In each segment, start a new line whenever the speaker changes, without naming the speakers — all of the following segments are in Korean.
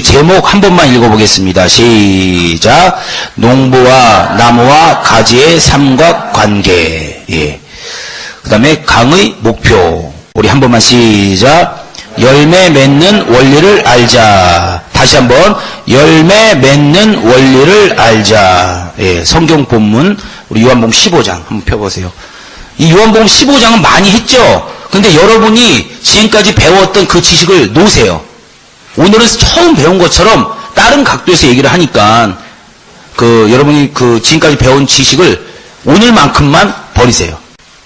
제목 한 번만 읽어보겠습니다. 시작. 농부와 나무와 가지의 삼각관계. 예. 그 다음에 강의 목표. 우리 한 번만 시작. 열매 맺는 원리를 알자. 다시 한번 열매 맺는 원리를 알자. 예. 성경 본문 우리 요한복음 15장 한번 펴보세요. 이 요한복음 15장은 많이 했죠. 근데 여러분이 지금까지 배웠던 그 지식을 놓으세요. 오늘은 처음 배운 것처럼 다른 각도에서 얘기를 하니까 여러분이 지금까지 배운 지식을 오늘만큼만 버리세요.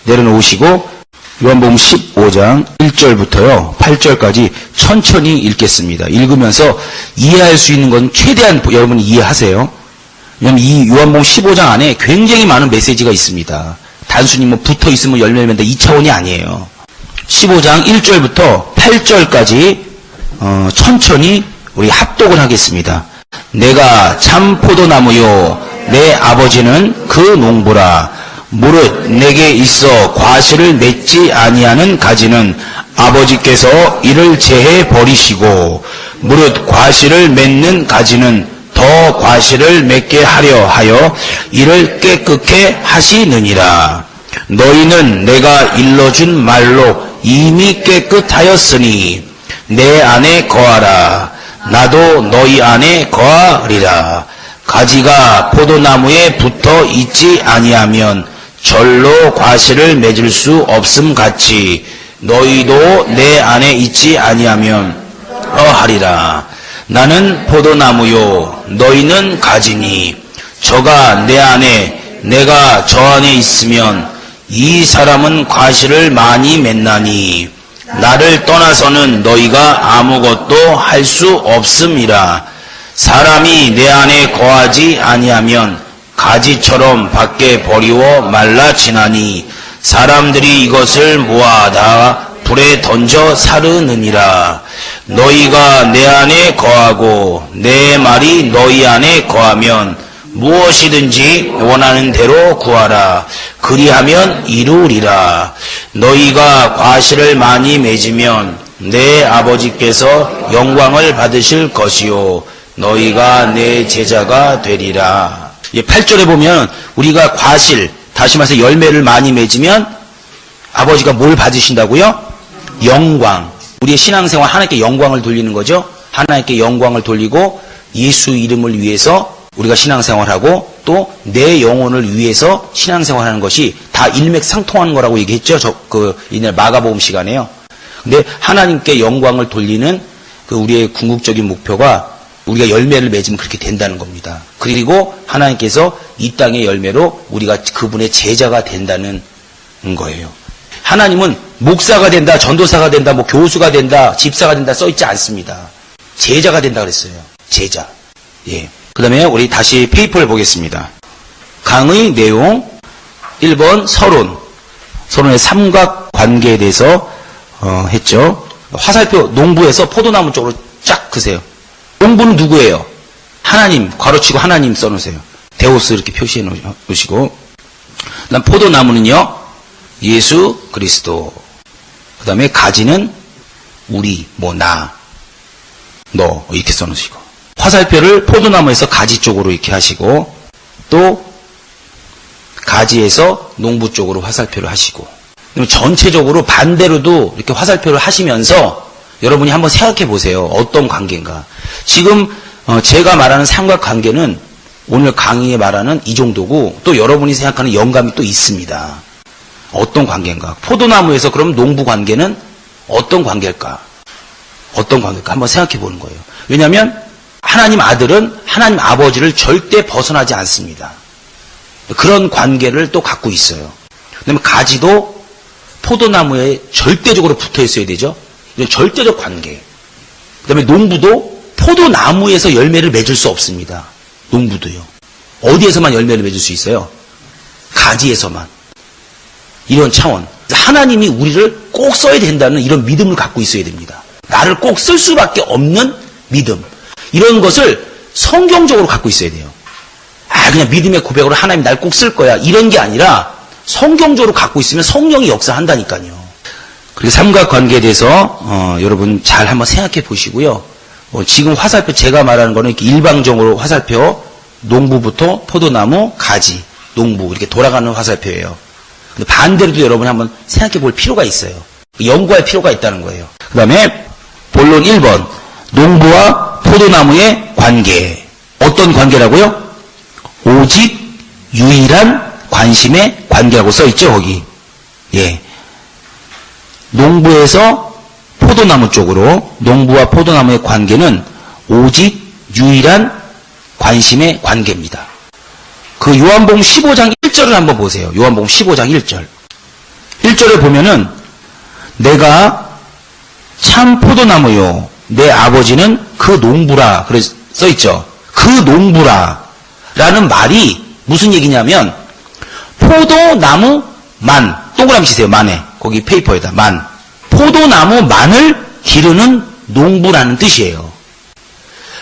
내려놓으시고 요한복음 15장 1절부터요 8절까지 천천히 읽겠습니다. 읽으면서 이해할 수 있는 건 최대한 여러분이 이해하세요. 왜냐하면 이 요한복음 15장 안에 굉장히 많은 메시지가 있습니다. 단순히 뭐 붙어있으면 열매 맺는다 2차원이 아니에요. 15장 1절부터 8절까지 천천히 우리 합독을 하겠습니다. 내가 참 포도나무요 내 아버지는 그 농부라. 무릇 내게 있어 과실을 맺지 아니하는 가지는 아버지께서 이를 제해 버리시고 무릇 과실을 맺는 가지는 더 과실을 맺게 하려 하여 이를 깨끗게 하시느니라. 너희는 내가 일러준 말로 이미 깨끗하였으니 내 안에 거하라. 나도 너희 안에 거하리라. 가지가 포도나무에 붙어 있지 아니하면 절로 과실을 맺을 수 없음 같이 너희도 내 안에 있지 아니하면 하리라. 나는 포도나무요 너희는 가지니 저가 내 안에 내가 저 안에 있으면 이 사람은 과실을 많이 맺나니 나를 떠나서는 너희가 아무것도 할 수 없음이라. 사람이 내 안에 거하지 아니하면 가지처럼 밖에 버리워 말라지나니 사람들이 이것을 모아 다 불에 던져 사르느니라. 너희가 내 안에 거하고 내 말이 너희 안에 거하면 무엇이든지 원하는 대로 구하라. 그리하면 이루리라. 너희가 과실을 많이 맺으면 내 아버지께서 영광을 받으실 것이요 너희가 내 제자가 되리라. 8절에 보면 우리가 과실, 다시 말해서 열매를 많이 맺으면 아버지가 뭘 받으신다고요? 영광. 우리의 신앙생활 하나님께 영광을 돌리는 거죠. 하나님께 영광을 돌리고 예수 이름을 위해서 우리가 신앙생활하고 또 내 영혼을 위해서 신앙생활하는 것이 다 일맥상통하는 거라고 얘기했죠. 이날 마가복음 시간에요. 근데 하나님께 영광을 돌리는 우리의 궁극적인 목표가 우리가 열매를 맺으면 그렇게 된다는 겁니다. 그리고 하나님께서 이 땅의 열매로 우리가 그분의 제자가 된다는 거예요. 하나님은 목사가 된다, 전도사가 된다, 뭐 교수가 된다, 집사가 된다 써있지 않습니다. 제자가 된다 그랬어요. 제자. 예. 그 다음에 우리 다시 페이퍼를 보겠습니다. 강의 내용 1번 서론. 서론의 삼각관계에 대해서 했죠. 화살표 농부에서 포도나무 쪽으로 쫙 그세요. 농부는 누구예요? 하나님, 괄호치고 하나님 써놓으세요. 데오스 이렇게 표시해 놓으시고. 그 다음 포도나무는요, 예수 그리스도. 그 다음에 가지는 우리, 나, 너 이렇게 써놓으시고. 화살표를 포도나무에서 가지 쪽으로 이렇게 하시고 또 가지에서 농부 쪽으로 화살표를 하시고 전체적으로 반대로도 이렇게 화살표를 하시면서 여러분이 한번 생각해 보세요. 어떤 관계인가. 지금 제가 말하는 삼각관계는 오늘 강의에 말하는 이 정도고 또 여러분이 생각하는 영감이 또 있습니다. 어떤 관계인가. 포도나무에서 그럼 농부 관계는 어떤 관계일까. 어떤 관계일까 한번 생각해 보는 거예요. 왜냐하면 하나님 아들은 하나님 아버지를 절대 벗어나지 않습니다. 그런 관계를 또 갖고 있어요. 그다음에 가지도 포도나무에 절대적으로 붙어 있어야 되죠. 이런 절대적 관계. 그다음에 농부도 포도나무에서 열매를 맺을 수 없습니다. 농부도요. 어디에서만 열매를 맺을 수 있어요? 가지에서만. 이런 차원. 하나님이 우리를 꼭 써야 된다는 이런 믿음을 갖고 있어야 됩니다. 나를 꼭 쓸 수밖에 없는 믿음. 이런 것을 성경적으로 갖고 있어야 돼요. 그냥 믿음의 고백으로 하나님 날 꼭 쓸 거야. 이런 게 아니라 성경적으로 갖고 있으면 성령이 역사한다니까요. 그리고 삼각관계에 대해서 여러분 잘 한번 생각해 보시고요. 지금 화살표 제가 말하는 거는 이렇게 일방적으로 화살표, 농부부터 포도나무, 가지, 농부 이렇게 돌아가는 화살표예요. 근데 반대로도 여러분이 한번 생각해 볼 필요가 있어요. 연구할 필요가 있다는 거예요. 그 다음에 본론 1번 농부와 포도나무의 관계. 어떤 관계라고요? 오직 유일한 관심의 관계라고 써있죠 거기. 예. 농부에서 포도나무 쪽으로 농부와 포도나무의 관계는 오직 유일한 관심의 관계입니다. 그 요한복음 15장 1절을 한번 보세요. 요한복음 15장 1절. 1절에 보면은 내가 참 포도나무요 내 아버지는 그 농부라 그래 써있죠. 그 농부라 라는 말이 무슨 얘기냐면 포도나무만 동그라미 치세요. 만에 거기 페이퍼에다 만 포도나무만을 기르는 농부라는 뜻이에요.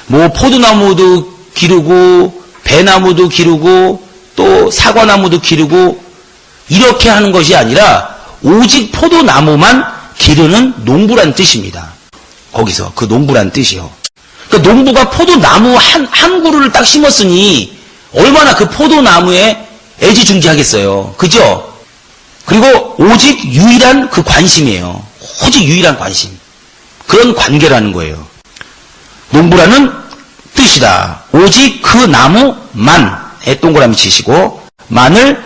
뭐 포도나무도 기르고 배나무도 기르고 또 사과나무도 기르고 이렇게 하는 것이 아니라 오직 포도나무만 기르는 농부란 뜻입니다. 거기서 그 농부란 뜻이요. 그러니까 농부가 포도나무 한 그루를 딱 심었으니 얼마나 그 포도나무에 애지중지하겠어요. 그죠? 그리고 오직 유일한 그 관심이에요. 오직 유일한 관심. 그런 관계라는 거예요. 농부라는 뜻이다. 오직 그 나무만에 동그라미 치시고 만을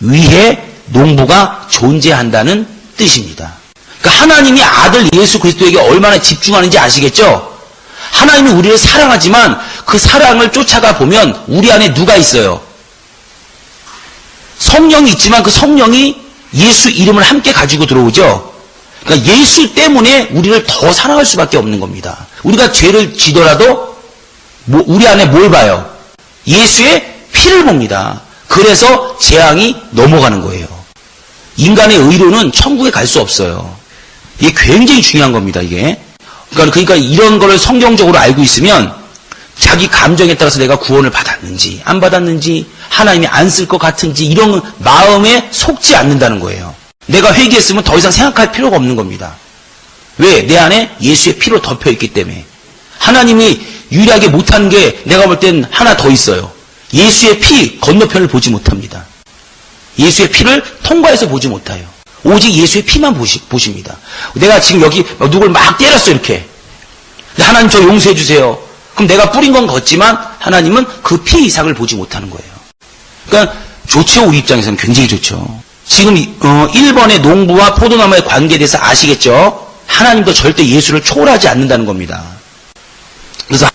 위해 농부가 존재한다는 뜻입니다. 그러니까 하나님이 아들 예수 그리스도에게 얼마나 집중하는지 아시겠죠? 하나님이 우리를 사랑하지만 그 사랑을 쫓아가 보면 우리 안에 누가 있어요? 성령이 있지만 그 성령이 예수 이름을 함께 가지고 들어오죠. 그러니까 예수 때문에 우리를 더 사랑할 수밖에 없는 겁니다. 우리가 죄를 지더라도 우리 안에 뭘 봐요? 예수의 피를 봅니다. 그래서 재앙이 넘어가는 거예요. 인간의 의로는 천국에 갈 수 없어요. 이게 굉장히 중요한 겁니다. 이게. 그러니까 이런 거를 성경적으로 알고 있으면 자기 감정에 따라서 내가 구원을 받았는지 안 받았는지 하나님이 안 쓸 것 같은지 이런 마음에 속지 않는다는 거예요. 내가 회개했으면 더 이상 생각할 필요가 없는 겁니다. 왜? 내 안에 예수의 피로 덮여있기 때문에. 하나님이 유일하게 못하는 게 내가 볼 땐 하나 더 있어요. 예수의 피 건너편을 보지 못합니다. 예수의 피를 통과해서 보지 못해요. 오직 예수의 피만 보십니다. 내가 지금 여기 누굴 막 때렸어 이렇게. 하나님 저 용서해 주세요. 그럼 내가 뿌린 건 걷지만 하나님은 그 피 이상을 보지 못하는 거예요. 그러니까 좋죠. 우리 입장에서는 굉장히 좋죠. 지금 1번의 농부와 포도나무의 관계에 대해서 아시겠죠? 하나님도 절대 예수를 초월하지 않는다는 겁니다. 그래서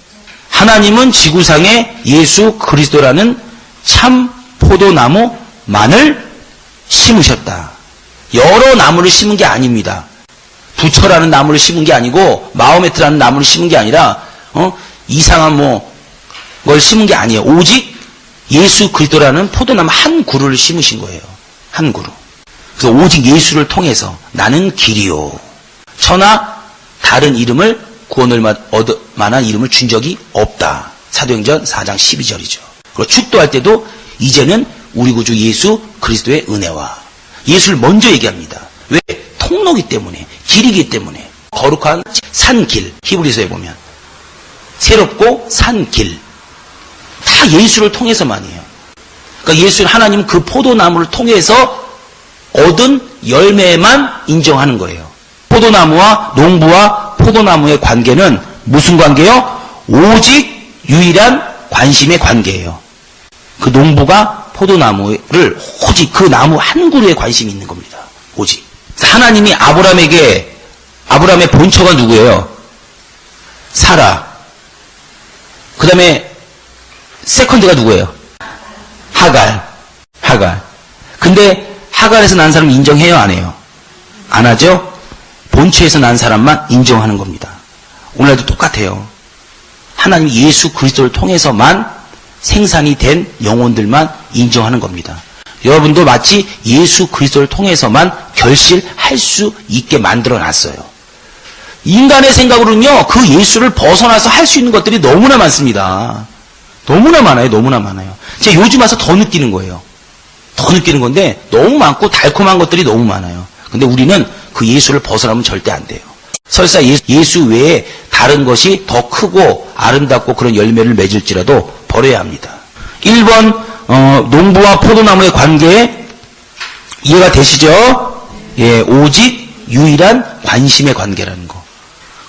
하나님은 지구상에 예수 그리스도라는 참 포도나무만을 심으셨다. 여러 나무를 심은 게 아닙니다. 부처라는 나무를 심은 게 아니고 마호메트라는 나무를 심은 게 아니라 이상한 걸 심은 게 아니에요. 오직 예수 그리스도라는 포도나무 한 그루를 심으신 거예요. 한 그루. 그래서 오직 예수를 통해서 나는 길이요. 천하 다른 이름을 구원을 얻을 만한 이름을 준 적이 없다. 사도행전 4장 12절이죠. 그리고 축도할 때도 이제는 우리 구주 예수 그리스도의 은혜와 예수를 먼저 얘기합니다. 왜? 통로기 때문에, 길이기 때문에. 거룩한 산길, 히브리서에 보면 새롭고 산길 다 예수를 통해서만이에요. 그러니까 예수는 하나님은 그 포도나무를 통해서 얻은 열매만 인정하는 거예요. 포도나무와 농부와 포도나무의 관계는 무슨 관계요? 오직 유일한 관심의 관계예요. 그 농부가 포도나무를 오직 그 나무 한 그루에 관심이 있는 겁니다. 오직. 하나님이 아브라함의 본처가 누구예요? 사라. 그 다음에 세컨드가 누구예요? 하갈. 근데 하갈에서 난 사람 인정해요? 안 해요? 안 하죠? 본처에서 난 사람만 인정하는 겁니다. 오늘도 똑같아요. 하나님 예수 그리스도를 통해서만 생산이 된 영혼들만 인정하는 겁니다. 여러분도 마치 예수 그리스도를 통해서만 결실할 수 있게 만들어놨어요. 인간의 생각으로는요, 그 예수를 벗어나서 할 수 있는 것들이 너무나 많습니다. 너무나 많아요. 제가 요즘 와서 더 느끼는 거예요. 더 느끼는 건데 너무 많고 달콤한 것들이 너무 많아요. 근데 우리는 그 예수를 벗어나면 절대 안 돼요. 설사 예수 외에 다른 것이 더 크고 아름답고 그런 열매를 맺을지라도 버려야 합니다. 1번 농부와 포도나무의 관계 이해가 되시죠? 예, 오직 유일한 관심의 관계라는 거.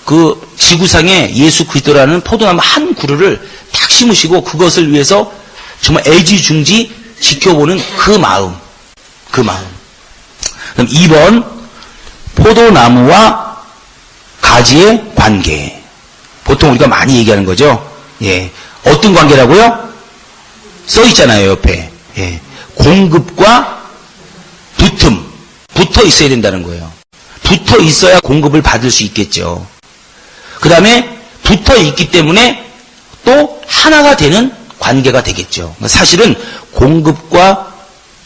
그 지구상에 예수 그리스도라는 포도나무 한 그루를 딱 심으시고 그것을 위해서 정말 애지중지 지켜보는 그 마음. 그럼 2번 포도나무와 가지의 관계. 보통 우리가 많이 얘기하는 거죠. 예, 어떤 관계라고요? 써 있잖아요, 옆에. 예, 공급과 붙음. 붙어 있어야 된다는 거예요. 붙어 있어야 공급을 받을 수 있겠죠. 그 다음에 붙어 있기 때문에 또 하나가 되는 관계가 되겠죠. 사실은 공급과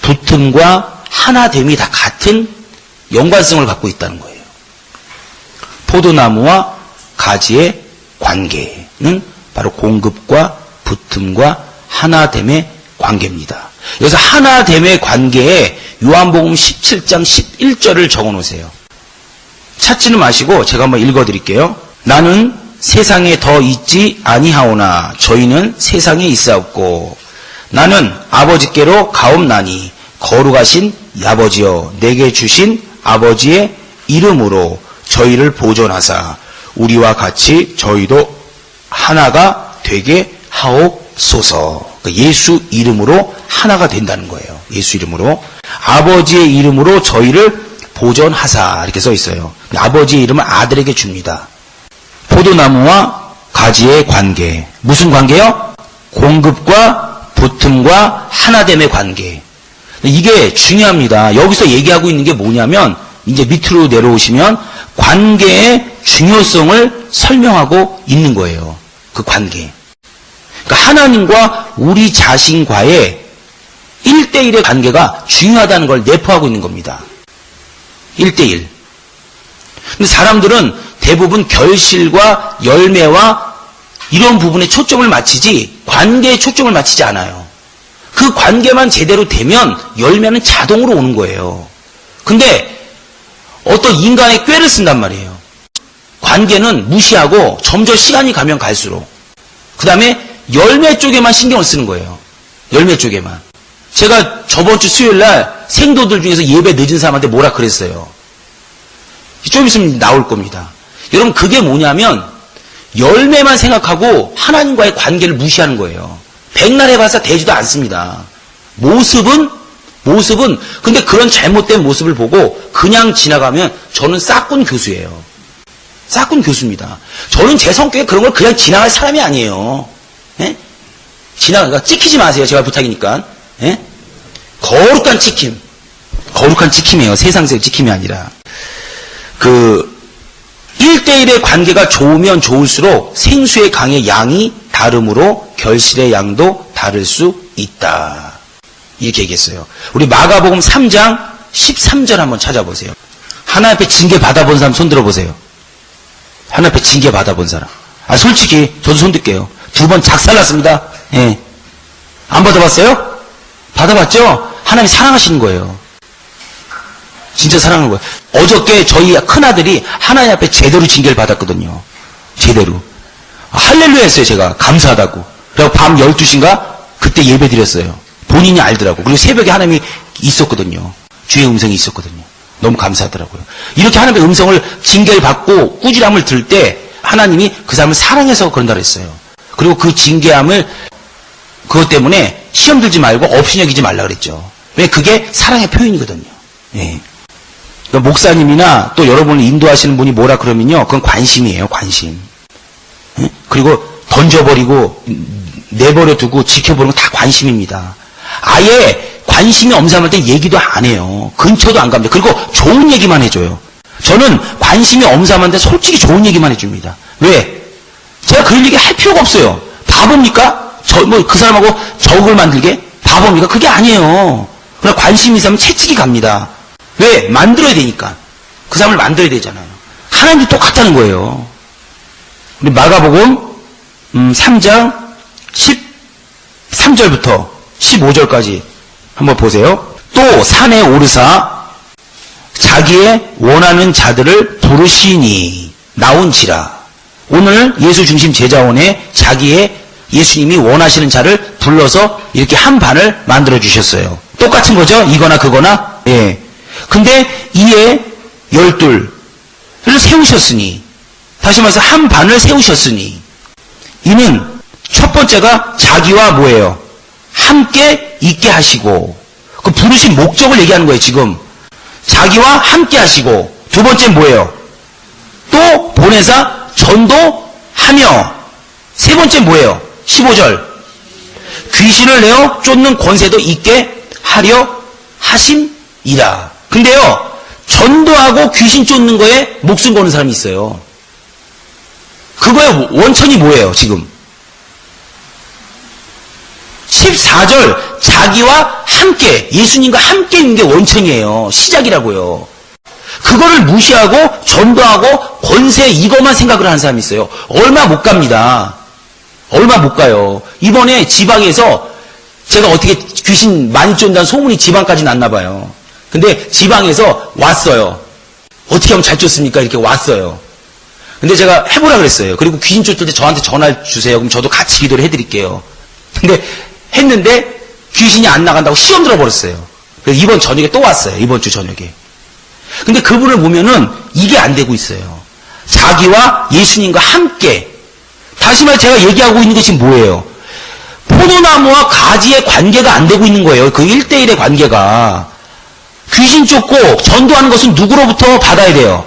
붙음과 하나됨이 다 같은 연관성을 갖고 있다는 거예요. 포도나무와 가지의 관계는 바로 공급과 붙음과 하나됨의 관계입니다. 여기서 하나됨의 관계에 요한복음 17장 11절을 적어놓으세요. 찾지는 마시고 제가 한번 읽어드릴게요. 나는 세상에 더 있지 아니하오나 저희는 세상에 있사옵고 나는 아버지께로 가옵나니 거룩하신 아버지여 내게 주신 아버지의 이름으로 저희를 보존하사 우리와 같이 저희도 하나가 되게 하옵소서. 예수 이름으로 하나가 된다는 거예요. 예수 이름으로. 아버지의 이름으로 저희를 보존하사 이렇게 써 있어요. 아버지의 이름을 아들에게 줍니다. 포도나무와 가지의 관계. 무슨 관계요? 공급과 붙음과 하나됨의 관계. 이게 중요합니다. 여기서 얘기하고 있는 게 뭐냐면 이제 밑으로 내려오시면 관계의 중요성을 설명하고 있는 거예요. 그 관계. 그러니까 하나님과 우리 자신과의 1대1의 관계가 중요하다는 걸 내포하고 있는 겁니다. 1대1. 근데 사람들은 대부분 결실과 열매와 이런 부분에 초점을 맞추지 관계에 초점을 맞추지 않아요. 그 관계만 제대로 되면 열매는 자동으로 오는 거예요. 근데 어떤 인간의 꾀를 쓴단 말이에요. 관계는 무시하고 점점 시간이 가면 갈수록 그 다음에 열매 쪽에만 신경을 쓰는 거예요. 열매 쪽에만. 제가 저번 주 수요일 날 생도들 중에서 예배 늦은 사람한테 뭐라 그랬어요. 좀 있으면 나올 겁니다. 여러분 그게 뭐냐면 열매만 생각하고 하나님과의 관계를 무시하는 거예요. 백날 해봐서 되지도 않습니다. 모습은 근데 그런 잘못된 모습을 보고 그냥 지나가면 저는 싹군 교수예요. 싹군 교수입니다. 저는 제 성격에 그런 걸 그냥 지나갈 사람이 아니에요. 예? 그러니까 찍히지 마세요. 제가 부탁이니까. 예? 거룩한 찍힘. 거룩한 찍힘이에요. 세상적 찍힘이 아니라. 1대1의 관계가 좋으면 좋을수록 생수의 강의 양이 다르므로 결실의 양도 다를 수 있다. 이렇게 얘기했어요. 우리 마가복음 3장 13절 한번 찾아보세요. 하나님 앞에 징계 받아본 사람 손 들어보세요. 하나님 앞에 징계 받아본 사람. 솔직히 저도 손 들게요. 2번 작살났습니다. 예. 안 받아봤어요? 받아봤죠? 하나님이 사랑하시는 거예요. 진짜 사랑하는 거예요. 어저께 저희 큰아들이 하나님 앞에 제대로 징계를 받았거든요. 제대로. 할렐루야 했어요, 제가. 감사하다고. 그리고 밤 12시인가? 그때 예배 드렸어요. 본인이 알더라고. 그리고 새벽에 하나님이 있었거든요. 주의 음성이 있었거든요. 너무 감사하더라고요. 이렇게 하나님의 음성을 징계를 받고 꾸지람을 들 때 하나님이 그 사람을 사랑해서 그런다 그랬어요. 그리고 그 징계함을 그것 때문에 시험 들지 말고 업신여기지 말라 그랬죠. 왜? 그게 사랑의 표현이거든요. 예. 그러니까 목사님이나 또 여러분을 인도하시는 분이 뭐라 그러면요. 그건 관심이에요. 관심. 예? 그리고 던져버리고 내버려 두고 지켜보는 건 다 관심입니다. 아예 관심이 엄삼할 때 얘기도 안 해요. 근처도 안 갑니다. 그리고 좋은 얘기만 해줘요. 저는 관심이 엄삼한데 솔직히 좋은 얘기만 해줍니다. 왜? 제가 그런 얘기 할 필요가 없어요. 바보입니까? 그 사람하고 적을 만들게? 바보입니까? 그게 아니에요. 그러나 관심이 있으면 채찍이 갑니다. 왜? 만들어야 되니까. 그 사람을 만들어야 되잖아요. 하나님도 똑같다는 거예요. 우리 마가복음 3장 13절부터 15절까지 한번 보세요. 또 산에 오르사 자기의 원하는 자들을 부르시니 나온지라. 오늘 예수 중심 제자원에 자기의 예수님이 원하시는 자를 불러서 이렇게 한 반을 만들어 주셨어요. 똑같은 거죠? 이거나 그거나. 예. 근데 이에 12를 세우셨으니, 다시 말해서 한 반을 세우셨으니, 이는 첫 번째가 자기와 뭐예요? 함께 있게 하시고, 그 부르신 목적을 얘기하는 거예요, 지금. 자기와 함께 하시고, 두 번째는 뭐예요? 또 보내사 전도하며, 세 번째는 뭐예요? 15절. 귀신을 내어 쫓는 권세도 있게 하려 하심이라. 근데요, 전도하고 귀신 쫓는 거에 목숨 거는 사람이 있어요. 그거의 원천이 뭐예요, 지금? 14절, 자기와 함께, 예수님과 함께 있는 게 원천이에요. 시작이라고요. 그거를 무시하고 전도하고 권세 이것만 생각을 하는 사람이 있어요. 얼마 못 갑니다. 얼마 못 가요. 이번에 지방에서 제가 어떻게 귀신 많이 쫓는다는 소문이 지방까지 났나 봐요. 근데 지방에서 왔어요. 어떻게 하면 잘 쫓습니까? 이렇게 왔어요. 근데 제가 해보라 그랬어요. 그리고 귀신 쫓을 때 저한테 전화 주세요. 그럼 저도 같이 기도를 해드릴게요. 근데 했는데 귀신이 안 나간다고 시험 들어버렸어요. 그래서 이번 저녁에 또 왔어요. 이번 주 저녁에. 근데 그분을 보면은 이게 안 되고 있어요. 자기와 예수님과 함께. 다시 말해 제가 얘기하고 있는 것이 뭐예요? 포도나무와 가지의 관계가 안 되고 있는 거예요. 그 1대1의 관계가. 귀신 쫓고 전도하는 것은 누구로부터 받아야 돼요?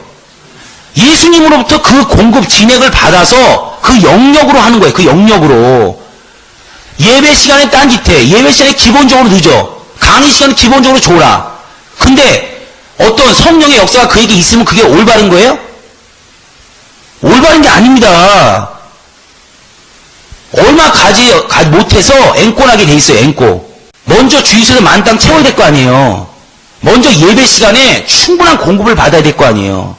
예수님으로부터 그 공급 진액을 받아서 그 영역으로 하는 거예요. 그 영역으로. 예배 시간에 딴짓해. 예배 시간에 기본적으로 늦어. 강의 시간에 기본적으로 졸아. 근데 어떤 성령의 역사가 그에게 있으면 그게 올바른 거예요? 올바른 게 아닙니다. 얼마 가지 못해서 앵꼬나게 돼 있어요. 앵꼬. 먼저 주유소에서 만땅 채워야 될 거 아니에요. 먼저 예배 시간에 충분한 공급을 받아야 될 거 아니에요.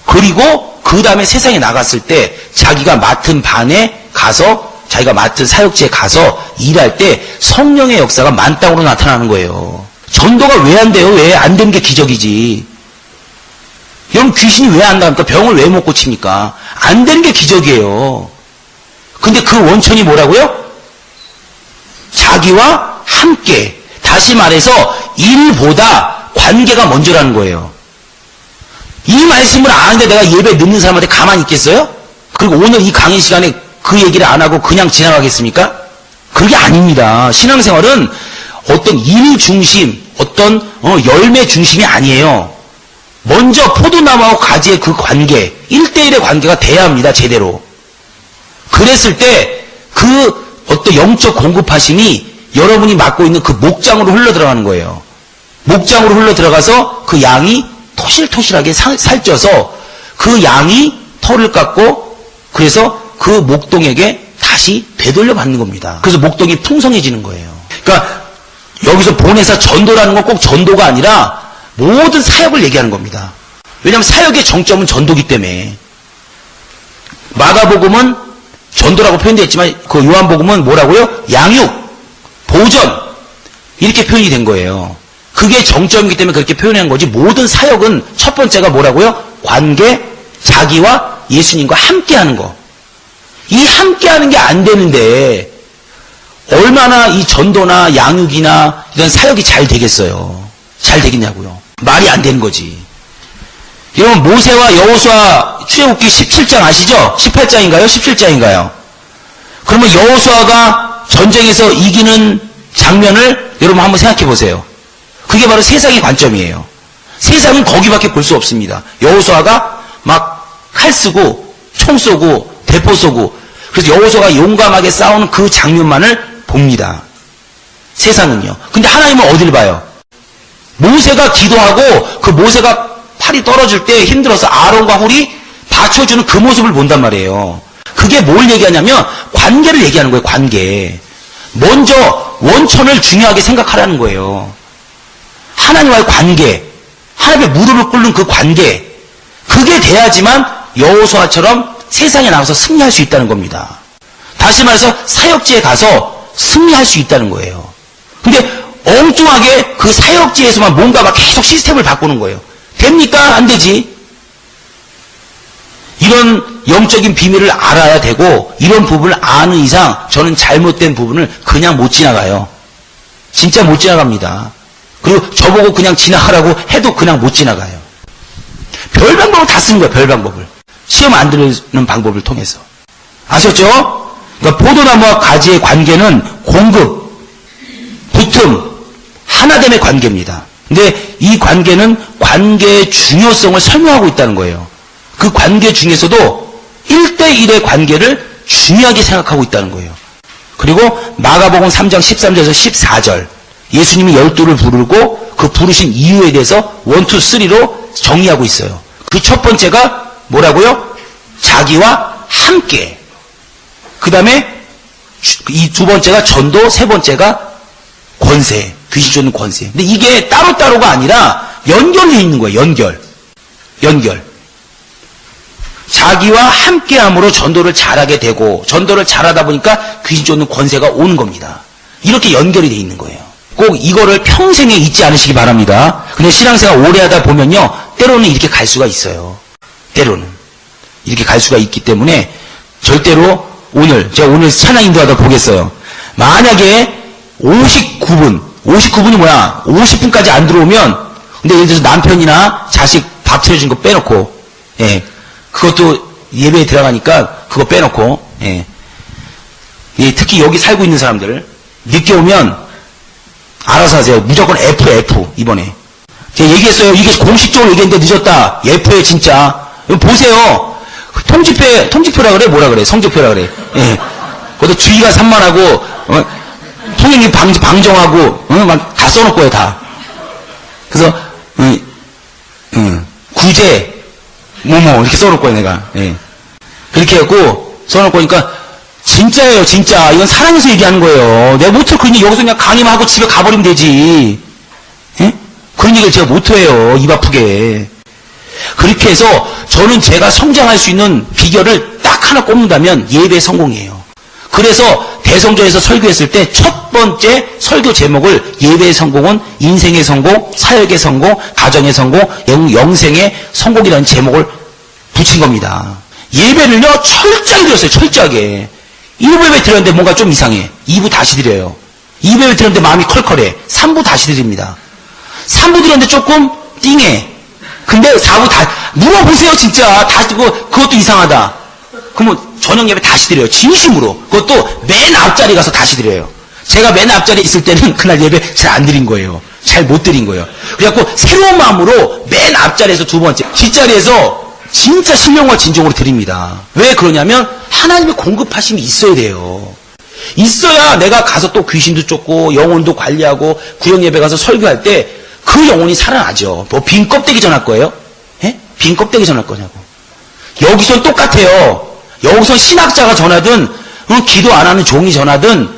그리고 그 다음에 세상에 나갔을 때 자기가 맡은 반에 가서 자기가 맡은 사역지에 가서 일할 때 성령의 역사가 만땅으로 나타나는 거예요. 전도가 왜 안 돼요? 왜 안 되는 게 기적이지. 여러분 귀신이 왜 안 나갑니까? 병을 왜 못 고칩니까? 안 되는 게 기적이에요. 근데 그 원천이 뭐라고요? 자기와 함께. 다시 말해서 일보다 관계가 먼저라는 거예요. 이 말씀을 아는데 내가 예배 늦는 사람한테 가만히 있겠어요? 그리고 오늘 이 강의 시간에 그 얘기를 안 하고 그냥 지나가겠습니까? 그게 아닙니다. 신앙생활은 어떤 일 중심, 어떤 열매 중심이 아니에요. 먼저 포도나무하고 가지의 그 관계, 1대1의 관계가 돼야 합니다. 제대로. 그랬을 때 그 어떤 영적 공급하심이 여러분이 맡고 있는 그 목장으로 흘러들어가는 거예요. 목장으로 흘러들어가서 그 양이 토실토실하게 살쪄서 그 양이 털을 깎고 그래서 그 목동에게 다시 되돌려 받는 겁니다. 그래서 목동이 풍성해지는 거예요. 그러니까 여기서 보내사 전도라는 건 꼭 전도가 아니라 모든 사역을 얘기하는 겁니다. 왜냐하면 사역의 정점은 전도기 때문에. 마가복음은 전도라고 표현되어 있지만 그 요한복음은 뭐라고요? 양육, 보전 이렇게 표현이 된 거예요. 그게 정점이기 때문에 그렇게 표현한 거지 모든 사역은 첫 번째가 뭐라고요? 관계, 자기와 예수님과 함께하는 거. 이 함께하는 게 안 되는데 얼마나 이 전도나 양육이나 이런 사역이 잘 되겠어요? 잘 되겠냐고요? 말이 안 되는 거지. 여러분 모세와 여호수아 출애굽기 17장 아시죠? 18장인가요? 17장인가요? 그러면 여호수아가 전쟁에서 이기는 장면을 여러분 한번 생각해 보세요. 그게 바로 세상의 관점이에요. 세상은 거기밖에 볼 수 없습니다. 여호수아가 막 칼 쓰고 총 쏘고 대포 쏘고 그래서 여호수아가 용감하게 싸우는 그 장면만을 봅니다. 세상은요. 근데 하나님은 어딜 봐요? 모세가 기도하고 그 모세가 팔이 떨어질 때 힘들어서 아론과 훌이 받쳐주는 그 모습을 본단 말이에요. 그게 뭘 얘기하냐면 관계를 얘기하는 거예요. 관계. 먼저 원천을 중요하게 생각하라는 거예요. 하나님과의 관계, 하나님의 무릎을 꿇는 그 관계, 그게 돼야지만 여호수아처럼 세상에 나가서 승리할 수 있다는 겁니다. 다시 말해서 사역지에 가서 승리할 수 있다는 거예요. 근데 엉뚱하게 그 사역지에서만 뭔가 막 계속 시스템을 바꾸는 거예요. 됩니까? 안 되지. 이런 영적인 비밀을 알아야 되고 이런 부분을 아는 이상 저는 잘못된 부분을 그냥 못 지나가요. 진짜 못 지나갑니다. 그리고 저보고 그냥 지나가라고 해도 그냥 못 지나가요. 별 방법을 다 쓴 거예요. 별 방법을. 시험 안 들는 방법을 통해서. 아셨죠? 그러니까 포도나무와 가지의 관계는 공급, 붙음, 하나됨의 관계입니다. 근데 이 관계는 관계의 중요성을 설명하고 있다는 거예요. 그 관계 중에서도 1대1의 관계를 중요하게 생각하고 있다는 거예요. 그리고 마가복음 3장 13절에서 14절 예수님이 12를 부르고 그 부르신 이유에 대해서 1, 2, 3로 정의하고 있어요. 그 첫 번째가 뭐라고요? 자기와 함께. 그 다음에 이 두 번째가 전도, 세 번째가 권세, 귀신 쫓는 권세. 근데 이게 따로따로가 아니라 연결되어 있는 거예요. 연결. 자기와 함께함으로 전도를 잘하게 되고 전도를 잘하다 보니까 귀신 쫓는 권세가 오는 겁니다. 이렇게 연결이 되어 있는 거예요. 꼭 이거를 평생에 잊지 않으시기 바랍니다. 근데 신앙생활 오래 하다 보면요, 때로는 이렇게 갈 수가 있어요. 때로는 이렇게 갈 수가 있기 때문에 절대로 제가 오늘 찬양 인도하다 보겠어요. 만약에 59분이 뭐야? 50분까지 안 들어오면, 근데 예를 들어서 남편이나 자식 밥 차려준 거 빼놓고, 예, 그것도 예배에 들어가니까 그거 빼놓고, 예, 특히 여기 살고 있는 사람들 늦게 오면 알아서 하세요. 무조건 F 이번에. 제가 얘기했어요. 이게 공식적으로 얘기했는데 늦었다. F에 진짜. 보세요. 통지표라 그래? 뭐라 그래? 성적표라 그래? 예. 그것도 주의가 산만하고, 통행이 방정하고, 막 다 써놓을 거예요, 다. 그래서, 구제, 이렇게 써놓을 거예요, 내가. 예. 그렇게 해갖고, 써놓을 거니까, 진짜예요, 진짜. 이건 사랑해서 얘기하는 거예요. 내가 모토 그냥 여기서 그냥 강의만 하고 집에 가버리면 되지. 예? 그런 얘기를 제가 모토해요, 입 아프게. 그렇게 해서 저는 제가 성장할 수 있는 비결을 딱 하나 꼽는다면 예배 성공이에요. 그래서 대성전에서 설교했을 때 첫 번째 설교 제목을 예배의 성공은 인생의 성공, 사역의 성공, 가정의 성공, 영생의 성공이라는 제목을 붙인 겁니다. 예배를요 철저하게 드렸어요. 철저하게. 1부 예배 드렸는데 뭔가 좀 이상해. 2부 다시 드려요. 2부 예배 드렸는데 마음이 컬컬해. 3부 다시 드립니다. 3부 드렸는데 조금 띵해. 근데 4부 물어보세요, 진짜. 그것도 이상하다. 그러면 저녁 예배 다시 드려요. 진심으로. 그것도 맨 앞자리 가서 다시 드려요. 제가 맨 앞자리에 있을 때는 그날 예배 잘 안 드린 거예요. 잘 못 드린 거예요. 그래갖고 새로운 마음으로 맨 앞자리에서 두 번째, 뒷자리에서 진짜 신령과 진정으로 드립니다. 왜 그러냐면 하나님의 공급하심이 있어야 돼요. 있어야 내가 가서 또 귀신도 쫓고 영혼도 관리하고 구역 예배 가서 설교할 때 그 영혼이 살아나죠. 뭐 빈 껍데기 전할 거예요? 예? 빈 껍데기 전할 거냐고. 여기선 똑같아요. 여기선 신학자가 전하든 기도 안 하는 종이 전하든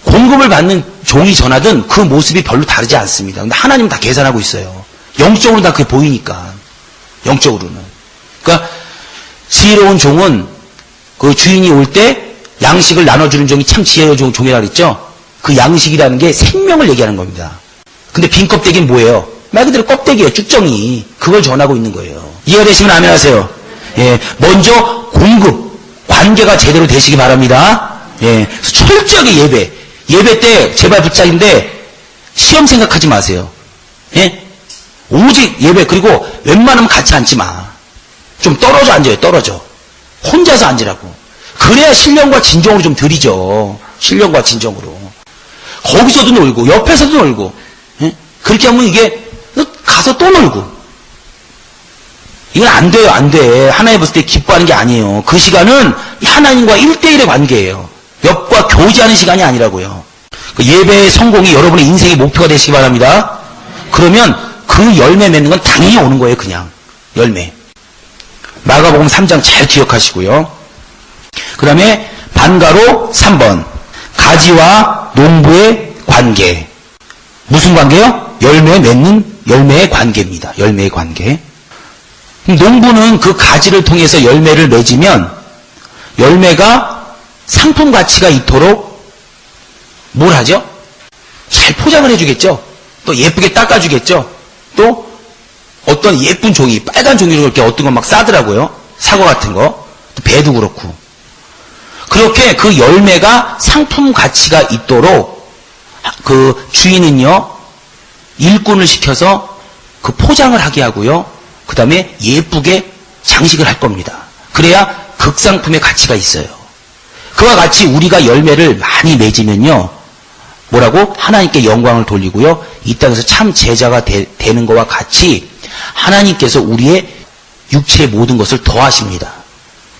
공급을 받는 종이 전하든 그 모습이 별로 다르지 않습니다. 근데 하나님은 다 계산하고 있어요. 영적으로 다 그게 보이니까. 영적으로는. 그러니까 지혜로운 종은 그 주인이 올 때 양식을 나눠주는 종이 참 지혜로운 종이라고 그랬죠. 그 양식이라는 게 생명을 얘기하는 겁니다. 근데 빈 껍데기는 뭐예요? 말 그대로 껍데기예요. 쭉정이. 그걸 전하고 있는 거예요. 이해가 되시면 아멘 하세요. 예, 먼저 공급, 관계가 제대로 되시기 바랍니다. 예, 철저하게 예배 때 제발 붙잡인데 시험 생각하지 마세요. 예, 오직 예배. 그리고 웬만하면 같이 앉지 마. 좀 떨어져 앉아요. 떨어져. 혼자서 앉으라고. 그래야 신령과 진정으로 좀 드리죠. 신령과 진정으로. 거기서도 놀고 옆에서도 놀고. 예? 그렇게 하면 이게 가서 또 놀고. 이건 안 돼요. 안 돼. 하나님 봤을 때 기뻐하는 게 아니에요. 그 시간은 하나님과 1대1의 관계예요. 옆과 교제하는 시간이 아니라고요. 그 예배의 성공이 여러분의 인생의 목표가 되시기 바랍니다. 그러면 그 열매 맺는 건 당연히 오는 거예요. 그냥 열매. 마가복음 3장 잘 기억하시고요. 그 다음에 반가로 3번 가지와 농부의 관계. 무슨 관계요? 열매 맺는 열매의 관계입니다. 열매의 관계. 농부는 그 가지를 통해서 열매를 맺으면 열매가 상품 가치가 있도록 뭘 하죠? 잘 포장을 해주겠죠? 또 예쁘게 닦아주겠죠? 또 어떤 예쁜 종이, 빨간 종이로 이렇게 어떤 건 막 싸더라고요. 사과 같은 거, 배도 그렇고. 그렇게 그 열매가 상품 가치가 있도록 그 주인은요, 일꾼을 시켜서 그 포장을 하게 하고요, 그 다음에 예쁘게 장식을 할 겁니다. 그래야 극상품의 가치가 있어요. 그와 같이 우리가 열매를 많이 맺으면요, 뭐라고? 하나님께 영광을 돌리고요, 이 땅에서 참 제자가 되는 것과 같이 하나님께서 우리의 육체의 모든 것을 더하십니다.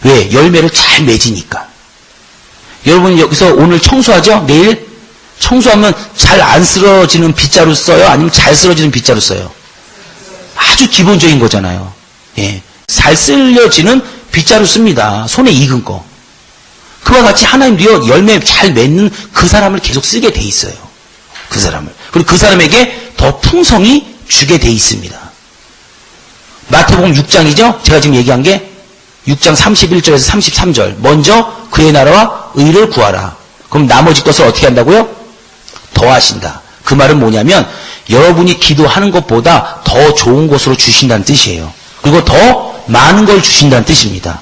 왜? 열매를 잘 맺으니까. 여러분 여기서 오늘 청소하죠? 내일? 청소하면 잘 안 쓰러지는 빗자루 써요? 아니면 잘 쓰러지는 빗자루 써요? 아주 기본적인 거잖아요. 예. 잘 쓸려지는 빗자루 씁니다. 손에 익은 거. 그와 같이 하나님도요, 열매 잘 맺는 그 사람을 계속 쓰게 돼 있어요. 그 사람을. 그리고 그 사람에게 더 풍성히 주게 돼 있습니다. 마태복음 6장이죠? 제가 지금 얘기한 게 6장 31절에서 33절. 먼저 그의 나라와 의를 구하라. 그럼 나머지 것을 어떻게 한다고요? 더하신다. 그 말은 뭐냐면 여러분이 기도하는 것보다 더 좋은 것으로 주신다는 뜻이에요. 그리고 더 많은 걸 주신다는 뜻입니다.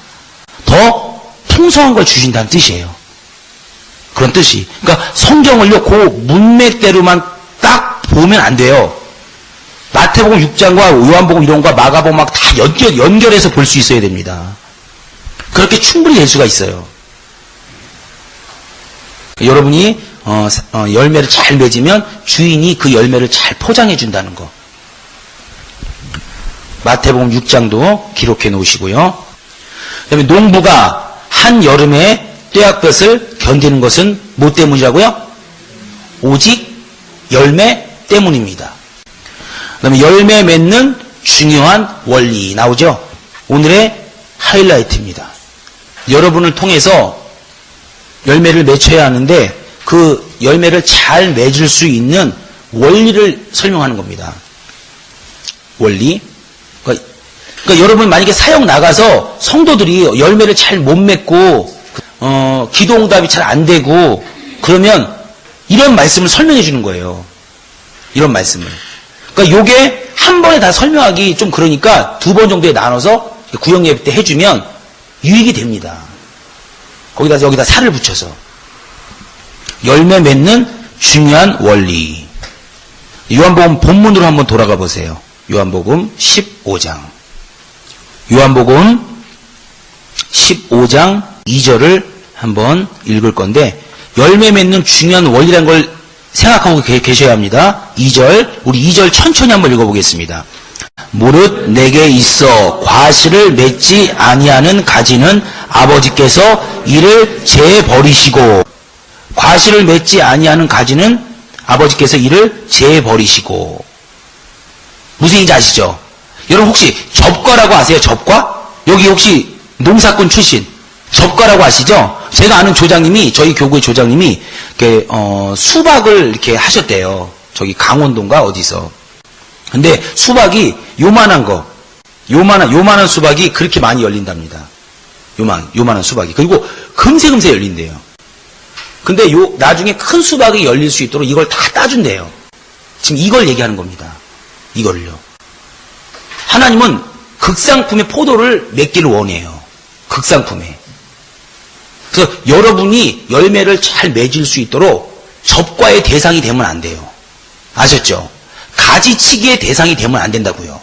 더 풍성한 걸 주신다는 뜻이에요. 그런 뜻이. 그러니까 성경을요, 그 문맥대로만 딱 보면 안 돼요. 마태복음 6장과 요한복음 이런 거와 마가복음 막 다 연결해서 볼 수 있어야 됩니다. 그렇게 충분히 될 수가 있어요. 여러분이 열매를 잘 맺으면 주인이 그 열매를 잘 포장해 준다는 거. 마태복음 6장도 기록해 놓으시고요. 그다음에 농부가 한 여름에 떼약볕을 견디는 것은 뭐 때문이라고요? 오직 열매 때문입니다. 그다음에 열매 맺는 중요한 원리 나오죠? 오늘의 하이라이트입니다. 여러분을 통해서 열매를 맺혀야 하는데 그 열매를 잘 맺을 수 있는 원리를 설명하는 겁니다. 원리. 그러니까 여러분 만약에 사역 나가서 성도들이 열매를 잘 못 맺고 기도응답이 잘 안 되고 그러면 이런 말씀을 설명해 주는 거예요. 이런 말씀을. 그러니까 요게 한 번에 다 설명하기 좀 그러니까 두 번 정도에 나눠서 구역 예배 때 해주면 유익이 됩니다. 여기다 살을 붙여서. 열매 맺는 중요한 원리. 요한복음 본문으로 한번 돌아가 보세요. 요한복음 15장. 요한복음 15장 2절을 한번 읽을 건데 열매 맺는 중요한 원리라는 걸 생각하고 계셔야 합니다. 2절, 우리 2절 천천히 한번 읽어보겠습니다. 무릇 내게 있어 과실을 맺지 아니하는 가지는 아버지께서 이를 재버리시고, 과실을 맺지 아니하는 가지는 아버지께서 이를 재버리시고. 무슨 얘기인지 아시죠? 여러분 혹시 접과라고 아세요? 접과? 여기 혹시 농사꾼 출신 접과라고 아시죠? 제가 아는 조장님이, 저희 교구의 조장님이 이렇게 수박을 이렇게 하셨대요. 저기 강원도인가 어디서. 근데 수박이 요만한 거, 요만한 수박이 그렇게 많이 열린답니다. 요만한 수박이. 그리고 금세 열린대요. 근데 나중에 큰 수박이 열릴 수 있도록 이걸 다 따준대요. 지금 이걸 얘기하는 겁니다. 이걸요. 하나님은 극상품의 포도를 맺기를 원해요. 극상품에. 그래서 여러분이 열매를 잘 맺을 수 있도록 접과의 대상이 되면 안 돼요. 아셨죠? 가지치기의 대상이 되면 안 된다고요.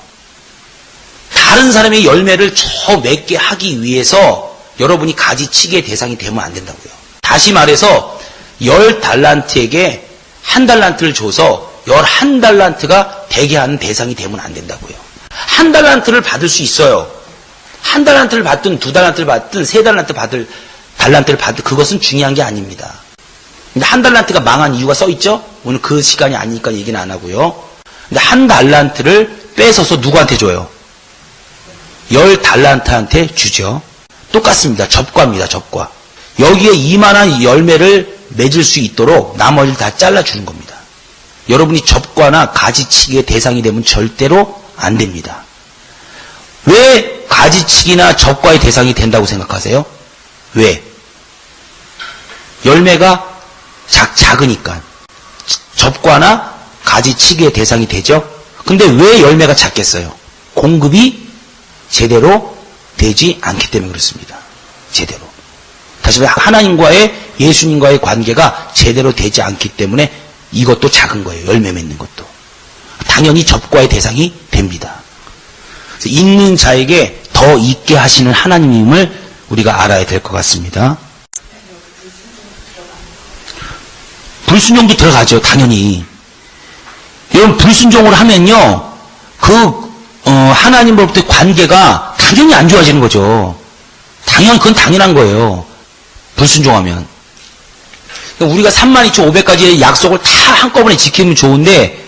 다른 사람의 열매를 저 맺게 하기 위해서 여러분이 가지치기의 대상이 되면 안 된다고요. 다시 말해서 10달란트에게 1달란트를 줘서 11달란트가 되게 하는 대상이 되면 안 된다고요. 1달란트를 받을 수 있어요. 1달란트를 받든 2달란트를 받든 3달란트 달란트를 받든 그것은 중요한 게 아닙니다. 근데 1달란트가 망한 이유가 써있죠? 오늘 그 시간이 아니니까 얘기는 안 하고요. 근데 1달란트를 뺏어서 누구한테 줘요? 10달란트한테 주죠. 똑같습니다. 접과입니다. 접과. 여기에 이만한 열매를 맺을 수 있도록 나머지를 다 잘라주는 겁니다. 여러분이 접과나 가지치기의 대상이 되면 절대로 안 됩니다. 왜 가지치기나 접과의 대상이 된다고 생각하세요? 왜? 열매가 작으니까. 접과나 가지치기의 대상이 되죠? 근데 왜 열매가 작겠어요? 공급이 제대로 되지 않기 때문에 그렇습니다. 제대로. 다시 말해 하나님과의 예수님과의 관계가 제대로 되지 않기 때문에 이것도 작은 거예요. 열매 맺는 것도. 당연히 접과의 대상이 됩니다. 그래서 있는 자에게 더 있게 하시는 하나님임을 우리가 알아야 될 것 같습니다. 불순종도 들어가죠. 당연히. 여러분 불순종을 하면요. 하나님으로부터의 관계가 당연히 안 좋아지는 거죠. 그건 당연한 거예요. 불순종하면. 우리가 32,500가지의 약속을 다 한꺼번에 지키면 좋은데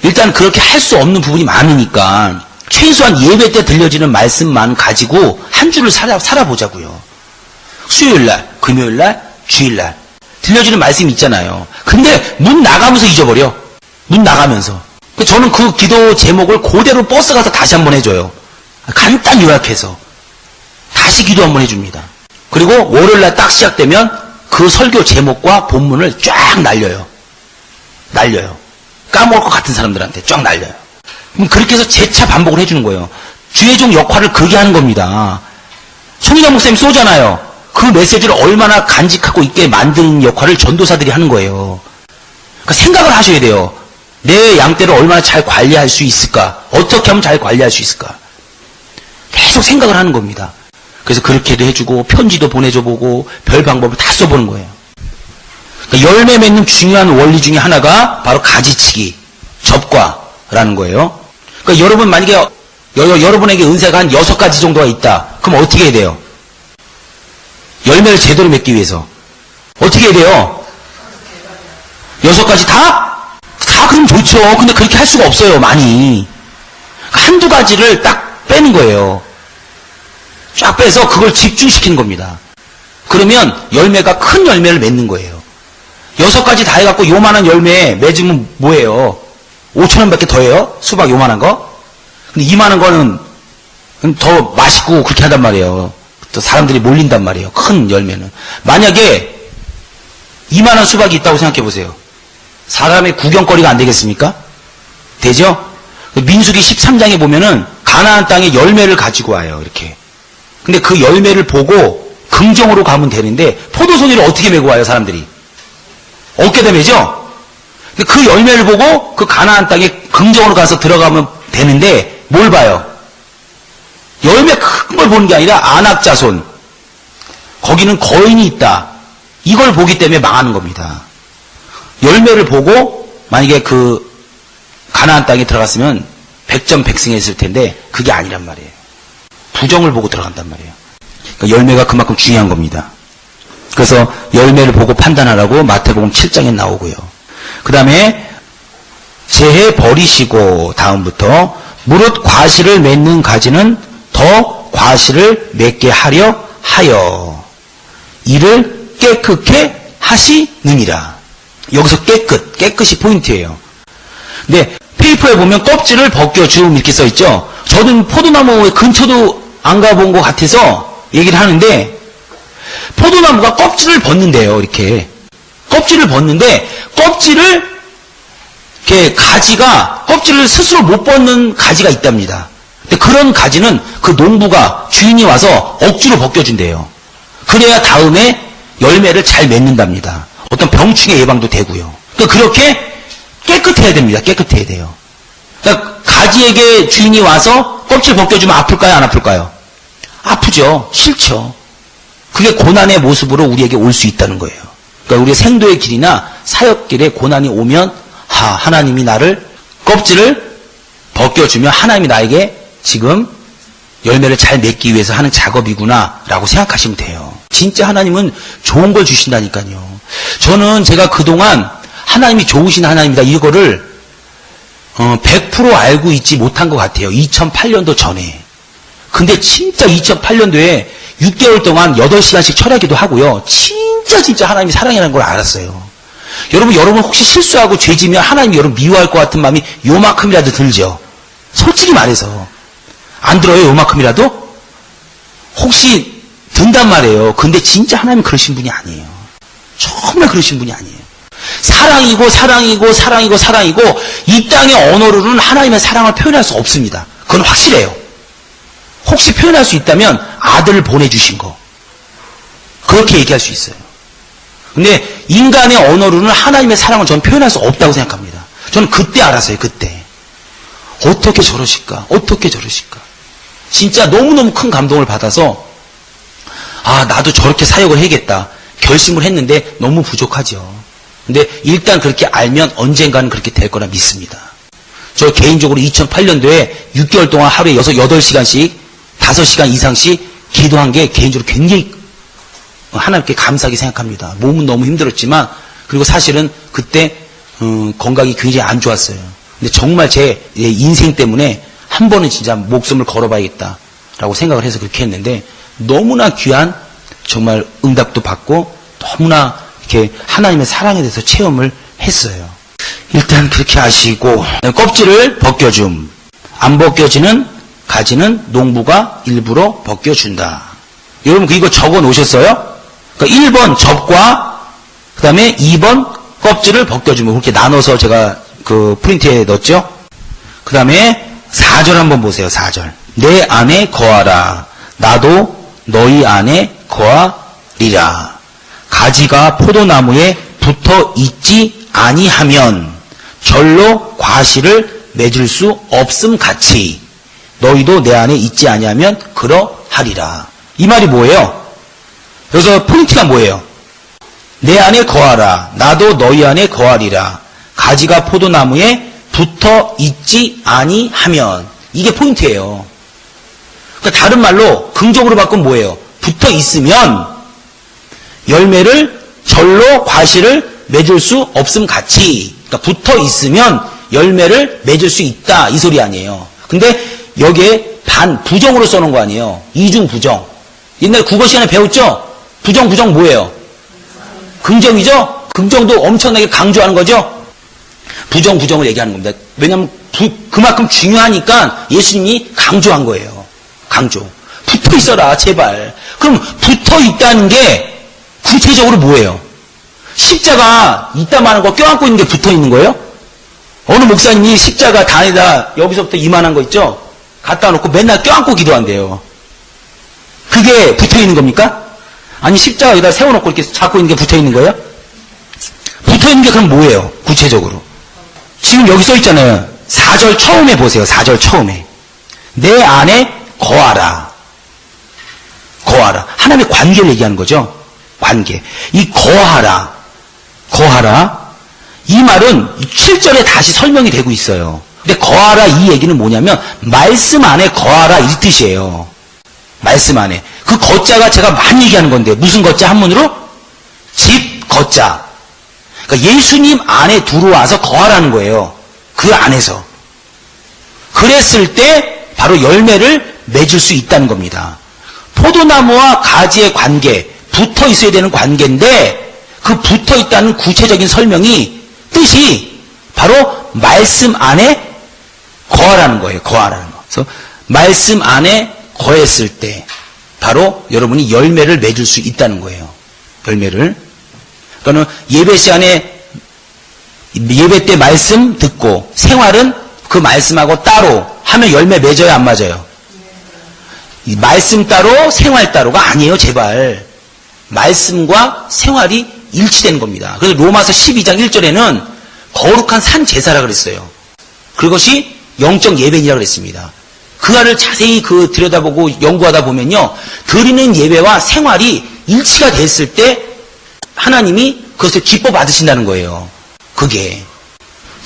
일단 그렇게 할 수 없는 부분이 많으니까 최소한 예배 때 들려지는 말씀만 가지고 한 주를 살아보자고요. 수요일날, 금요일날, 주일날 들려지는 말씀이 있잖아요. 근데 문 나가면서 잊어버려. 문 나가면서. 저는 그 기도 제목을 그대로 버스 가서 다시 한번 해줘요. 간단히 요약해서 다시 기도 한번 해줍니다. 그리고 월요일날 딱 시작되면 그 설교 제목과 본문을 쫙 날려요. 까먹을 것 같은 사람들한테 쫙 날려요. 그럼 그렇게 해서 재차 반복을 해주는 거예요. 주의종 역할을 그렇게 하는 겁니다. 손희정 목사님 쏘잖아요. 그 메시지를 얼마나 간직하고 있게 만드는 역할을 전도사들이 하는 거예요. 그러니까 생각을 하셔야 돼요. 내 양떼를 얼마나 잘 관리할 수 있을까? 어떻게 하면 잘 관리할 수 있을까? 계속 생각을 하는 겁니다. 그래서 그렇게도 해주고 편지도 보내줘보고 별 방법을 다 써보는 거예요. 그러니까 열매 맺는 중요한 원리 중에 하나가 바로 가지치기, 접과라는 거예요. 그러니까 여러분 만약에 여러분에게 은사가 한 6가지 정도가 있다. 그럼 어떻게 해야 돼요? 열매를 제대로 맺기 위해서 어떻게 해야 돼요? 6가지 다? 다 그럼 좋죠. 근데 그렇게 할 수가 없어요. 많이. 한두 가지를 딱 빼는 거예요. 쫙 빼서 그걸 집중시키는 겁니다. 그러면 열매가 큰 열매를 맺는 거예요. 6가지 다 해갖고 요만한 열매 맺으면 뭐예요? 5,000원밖에 더 해요? 수박 요만한 거? 근데 이만한 거는 더 맛있고 그렇게 한단 말이에요. 또 사람들이 몰린단 말이에요. 큰 열매는. 만약에 이만한 수박이 있다고 생각해 보세요. 사람의 구경거리가 안 되겠습니까? 되죠? 민수기 13장에 보면은 가나안 땅에 열매를 가지고 와요. 이렇게. 근데 그 열매를 보고 긍정으로 가면 되는데 포도송이를 어떻게 메고 와요? 사람들이. 어깨다 매죠? 근데 그 열매를 보고 그 가나안 땅에 긍정으로 가서 들어가면 되는데 뭘 봐요? 열매 큰 걸 보는 게 아니라 안악자손. 거기는 거인이 있다. 이걸 보기 때문에 망하는 겁니다. 열매를 보고 만약에 그 가나안 땅에 들어갔으면 100점 100승 했을 텐데 그게 아니란 말이에요. 부정을 보고 들어간단 말이에요. 그러니까 열매가 그만큼 중요한 겁니다. 그래서 열매를 보고 판단하라고 마태복음 7장에 나오고요. 그 다음에 재해 버리시고 다음부터 무릇 과실을 맺는 가지는 더 과실을 맺게 하려 하여 이를 깨끗게 하시느니라. 여기서 깨끗이 포인트예요. 근데 페이퍼에 보면 껍질을 벗겨줌 이렇게 써있죠. 저는 포도나무 근처도 안 가본 것 같아서 얘기를 하는데 포도나무가 껍질을 벗는데요. 이렇게 껍질을 벗는데 껍질을 이렇게 가지가 껍질을 스스로 못 벗는 가지가 있답니다. 근데 그런 가지는 그 농부가 주인이 와서 억지로 벗겨준대요. 그래야 다음에 열매를 잘 맺는답니다. 어떤 병충해 예방도 되고요. 그러니까 그렇게 깨끗해야 됩니다. 깨끗해야 돼요. 그러니까 가지에게 주인이 와서 껍질 벗겨주면 아플까요? 안 아플까요? 아프죠. 싫죠. 그게 고난의 모습으로 우리에게 올 수 있다는 거예요. 그러니까 우리의 생도의 길이나 사역길에 고난이 오면 하나님이 나를 껍질을 벗겨주며 하나님이 나에게 지금 열매를 잘 맺기 위해서 하는 작업이구나 라고 생각하시면 돼요. 진짜 하나님은 좋은 걸 주신다니까요. 저는 제가 그동안 하나님이 좋으신 하나님이다 이거를 100% 알고 있지 못한 것 같아요. 2008년도 전에. 근데 진짜 2008년도에 6개월 동안 8시간씩 철야기도 하고요. 진짜 하나님이 사랑이라는 걸 알았어요. 여러분 혹시 실수하고 죄지면 하나님이 여러분 미워할 것 같은 마음이 요만큼이라도 들죠? 솔직히 말해서. 안 들어요? 요만큼이라도? 혹시 든단 말이에요. 근데 진짜 하나님은 그러신 분이 아니에요. 정말 그러신 분이 아니에요. 사랑이고 이 땅의 언어로는 하나님의 사랑을 표현할 수 없습니다. 그건 확실해요. 혹시 표현할 수 있다면 아들을 보내주신 거. 그렇게 얘기할 수 있어요. 근데 인간의 언어로는 하나님의 사랑을 저는 표현할 수 없다고 생각합니다. 저는 그때 알았어요. 그때. 어떻게 저러실까? 어떻게 저러실까? 진짜 너무너무 큰 감동을 받아서 나도 저렇게 사역을 해야겠다. 결심을 했는데 너무 부족하죠. 근데 일단 그렇게 알면 언젠가는 그렇게 될 거라 믿습니다. 저 개인적으로 2008년도에 6개월 동안 하루에 8시간씩 5시간 이상씩 기도한 게 개인적으로 굉장히 하나님께 감사하게 생각합니다. 몸은 너무 힘들었지만 그리고 사실은 그때 건강이 굉장히 안 좋았어요. 근데 정말 제 인생 때문에 한 번은 진짜 목숨을 걸어봐야겠다라고 생각을 해서 그렇게 했는데 너무나 귀한 정말 응답도 받고 너무나 이렇게 하나님의 사랑에 대해서 체험을 했어요. 일단 그렇게 하시고 껍질을 벗겨줌. 안 벗겨지는 가지는 농부가 일부러 벗겨준다. 여러분 이거 적어 놓으셨어요? 그러니까 1번 접과 그 다음에 2번 껍질을 벗겨주면 그렇게 나눠서 제가 그 프린트에 넣었죠. 그 다음에 4절 한번 보세요. 4절. 내 안에 거하라. 나도 너희 안에 거하리라. 가지가 포도나무에 붙어 있지 아니하면 절로 과실을 맺을 수 없음 같이 너희도 내 안에 있지 아니하면 그러하리라. 이 말이 뭐예요? 그래서 포인트가 뭐예요? 내 안에 거하라. 나도 너희 안에 거하리라. 가지가 포도나무에 붙어 있지 아니하면 이게 포인트예요. 그러니까 다른 말로 긍정으로 바꾸면 뭐예요? 붙어 있으면 열매를 절로 과실을 맺을 수 없음 같이. 그러니까 붙어 있으면 열매를 맺을 수 있다 이 소리 아니에요. 근데 여기에 부정으로 써놓은 거 아니에요. 이중 부정. 옛날 국어 시간에 배웠죠? 부정 뭐예요? 긍정이죠? 긍정도 엄청나게 강조하는 거죠? 부정을 얘기하는 겁니다. 왜냐하면 그만큼 중요하니까 예수님이 강조한 거예요. 강조. 붙어 있어라 제발. 그럼 붙어 있다는 게 구체적으로 뭐예요? 십자가 이따만한 거 껴안고 있는 게 붙어 있는 거예요? 어느 목사님이 십자가 단에다 여기서부터 이만한 거 있죠? 갖다 놓고 맨날 껴안고 기도한대요. 그게 붙어 있는 겁니까? 아니 십자가 여기다 세워놓고 이렇게 잡고 있는 게 붙어 있는 거예요? 붙어 있는 게 그럼 뭐예요? 구체적으로. 지금 여기 써 있잖아요. 4절 처음에 보세요. 4절 처음에. 내 안에 거하라. 거하라. 하나님의 관계를 얘기하는 거죠. 관계. 이 거하라. 이 말은 7절에 다시 설명이 되고 있어요. 근데 거하라 이 얘기는 뭐냐면 말씀 안에 거하라 이 뜻이에요. 말씀 안에. 그 거자가 제가 많이 얘기하는 건데 무슨 거자 한문으로? 집 거자. 그러니까 예수님 안에 들어와서 거하라는 거예요. 그 안에서. 그랬을 때 바로 열매를 맺을 수 있다는 겁니다. 포도나무와 가지의 관계, 붙어 있어야 되는 관계인데 그 붙어 있다는 구체적인 설명이 뜻이 바로 말씀 안에 거하라는 거예요. 거하라는 거. 그래서 말씀 안에 거했을 때 바로 여러분이 열매를 맺을 수 있다는 거예요. 열매를. 그러니까 예배 시간에 예배 때 말씀 듣고 생활은 그 말씀하고 따로 하면 열매 맺어요, 안 맞아요? 이 말씀 따로 생활 따로가 아니에요, 제발. 말씀과 생활이 일치되는 겁니다. 그래서 로마서 12장 1절에는 거룩한 산 제사라 그랬어요. 그것이 영적 예배니라 그랬습니다. 그 안을 자세히 들여다보고 연구하다 보면요, 드리는 예배와 생활이 일치가 됐을 때 하나님이 그것을 기뻐 받으신다는 거예요. 그게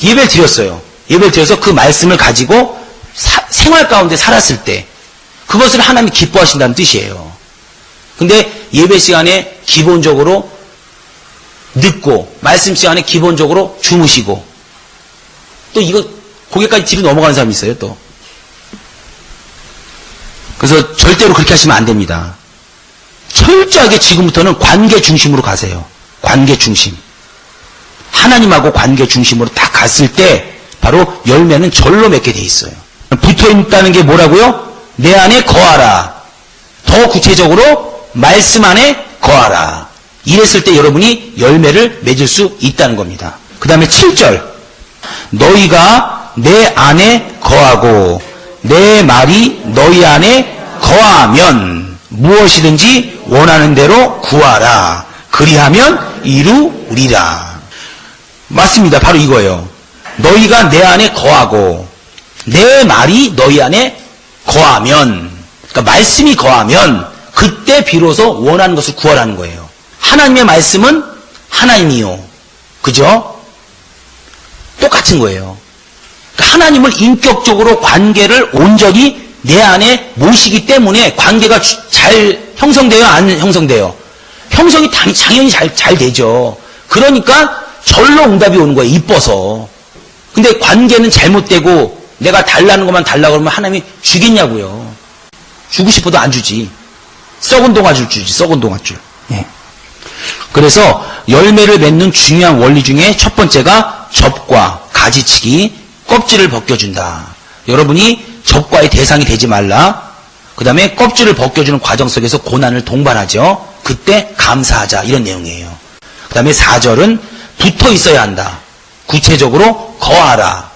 예배를 드렸어요. 예배를 드려서 그 말씀을 가지고 생활 가운데 살았을 때 그것을 하나님이 기뻐하신다는 뜻이에요. 근데 예배 시간에 기본적으로 늦고 말씀 시간에 기본적으로 주무시고 또 이거 거기까지 뒤로 넘어가는 사람이 있어요. 또 그래서 절대로 그렇게 하시면 안 됩니다. 철저하게 지금부터는 관계 중심으로 가세요. 관계 중심. 하나님하고 관계 중심으로 딱 갔을 때 바로 열매는 절로 맺게 돼 있어요. 붙어있다는 게 뭐라고요? 내 안에 거하라. 더 구체적으로 말씀 안에 거하라. 이랬을 때 여러분이 열매를 맺을 수 있다는 겁니다. 그 다음에 7절. 너희가 내 안에 거하고 내 말이 너희 안에 거하면 무엇이든지 원하는 대로 구하라. 그리하면 이루리라. 맞습니다. 바로 이거예요. 너희가 내 안에 거하고 내 말이 너희 안에 거하면, 그러니까 말씀이 거하면 그때 비로소 원하는 것을 구하라는 거예요. 하나님의 말씀은 하나님이요. 그죠? 똑같은 거예요. 그러니까 하나님을 인격적으로 관계를 온전히 내 안에 모시기 때문에 관계가 잘 형성돼요? 안 형성돼요? 형성이 당연히 잘 되죠. 그러니까 절로 응답이 오는 거예요. 이뻐서. 근데 관계는 잘못되고 내가 달라는 것만 달라고 그러면 하나님이 주겠냐고요. 주고 싶어도 안 주지. 썩은 동아줄 주지. 썩은 동아줄. 예. 그래서 열매를 맺는 중요한 원리 중에 첫 번째가 접과 가지치기, 껍질을 벗겨준다. 여러분이 접과의 대상이 되지 말라. 그 다음에 껍질을 벗겨주는 과정 속에서 고난을 동반하죠. 그때 감사하자. 이런 내용이에요. 그 다음에 4절은 붙어 있어야 한다. 구체적으로 거하라.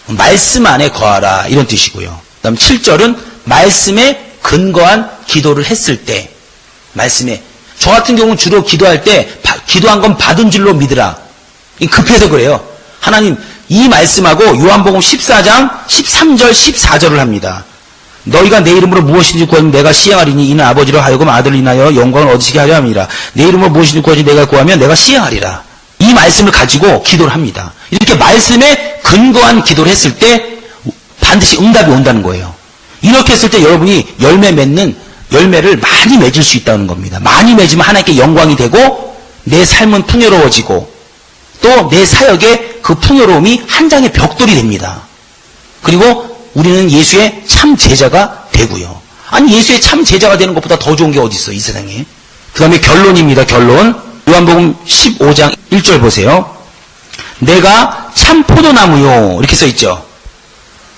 말씀 안에 거하라. 이런 뜻이고요. 그 다음 7절은 말씀에 근거한 기도를 했을 때, 말씀에, 저 같은 경우는 주로 기도할 때 기도한 건 받은 줄로 믿으라. 급해서 그래요. 하나님, 이 말씀하고 요한복음 14장 13절 14절을 합니다. 너희가 내 이름으로 무엇이든지 구하면 내가 시행하리니 이는 아버지로 하여금 아들을 인하여 영광을 얻으시게 하려 함이라. 내 이름으로 무엇이든지 구하지 내가 구하면 내가 시행하리라. 이 말씀을 가지고 기도를 합니다. 이렇게 말씀에 근거한 기도를 했을 때 반드시 응답이 온다는 거예요. 이렇게 했을 때 여러분이 열매를 많이 맺을 수 있다는 겁니다. 많이 맺으면 하나님께 영광이 되고 내 삶은 풍요로워지고 또 내 사역에 그 풍요로움이 한 장의 벽돌이 됩니다. 그리고 우리는 예수의 참 제자가 되고요. 아니 예수의 참 제자가 되는 것보다 더 좋은 게 어디 있어 이 세상에. 그 다음에 결론입니다. 결론. 요한복음 15장 1절 보세요. 내가 참 포도나무요. 이렇게 써있죠.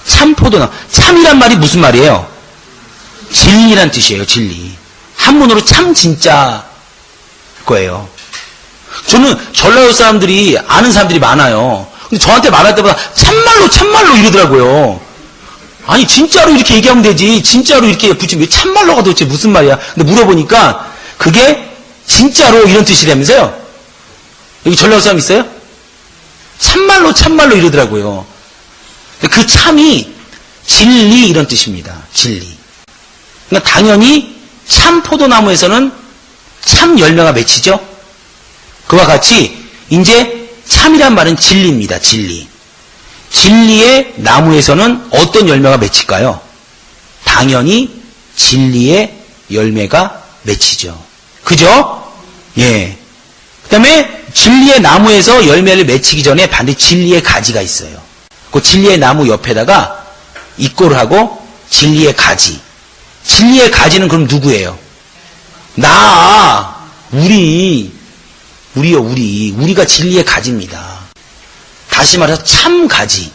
참 포도나무. 참이란 말이 무슨 말이에요? 진리란 뜻이에요. 진리. 한문으로 참 진짜 거예요. 저는 전라도 사람들이 아는 사람들이 많아요. 근데 저한테 말할 때마다 참말로 이러더라고요. 아니 진짜로 이렇게 얘기하면 되지. 진짜로 이렇게 붙이면 참말로가 도대체 무슨 말이야. 근데 물어보니까 그게 진짜로 이런 뜻이라면서요. 여기 전라도 사람 있어요? 참말로 이러더라고요. 그 참이 진리 이런 뜻입니다. 진리. 그러니까 당연히 참 포도나무에서는 참 열매가 맺히죠. 그와 같이 이제 참이란 말은 진리입니다. 진리. 진리의 나무에서는 어떤 열매가 맺힐까요? 당연히 진리의 열매가 맺히죠. 그죠? 예. 그 다음에 진리의 나무에서 열매를 맺히기 전에 반드시 진리의 가지가 있어요. 그 진리의 나무 옆에다가 입고를 하고 진리의 가지. 진리의 가지는 그럼 누구예요? 우리가 진리의 가지입니다. 다시 말해서 참 가지.